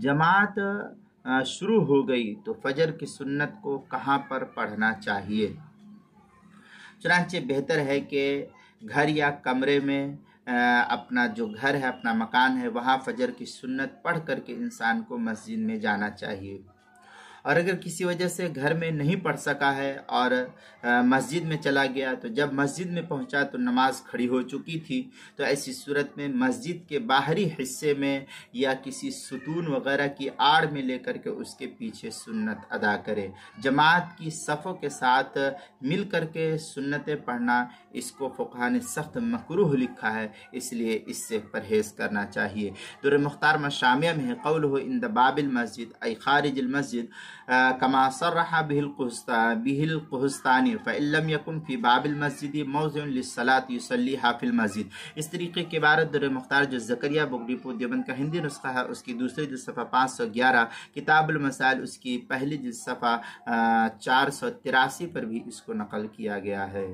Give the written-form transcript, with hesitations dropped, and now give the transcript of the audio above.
जमात शुरू हो गई तो फजर की सुन्नत को कहाँ पर पढ़ना चाहिए। चुनांचे बेहतर है कि घर या कमरे में अपना जो घर है, अपना मकान है, वहाँ फजर की सुन्नत पढ़ करके इंसान को मस्जिद में जाना चाहिए। और अगर किसी वजह से घर में नहीं पढ़ सका है और मस्जिद में चला गया, तो जब मस्जिद में पहुंचा तो नमाज खड़ी हो चुकी थी, तो ऐसी सूरत में मस्जिद के बाहरी हिस्से में या किसी सुतून वगैरह की आड़ में लेकर के उसके पीछे सुन्नत अदा करे। जमात की सफ़ों के साथ मिल करके सुन्नतें पढ़ना, इसको फ़ुक़हा ने सख्त मकरूह लिखा है, इसलिए इससे परहेज़ करना चाहिए। दुर मुख्तार मशामिया में क़ौलुहु इंद बाबिल मस्जिद ऐ खारिजिल मस्जिद कमा सर्रहा बिहिल कुहस्तानी फ़इल्लम यकुन फ़ी बाबिल मस्जिद मौज़िउन लिस्सलात युसल्लीहा फ़िल मस्जिद। इस तरीके की इबारत दुर मुख्तार जो ज़करिया बुगरीपुर देवबंद का हिंदी नुस्खा है, उसकी दूसरी जिल्द सफ़ा 511, किताबुल मसाइल उसकी पहली जिल्द सफ़ा 483 पर भी इसको नकल किया गया है।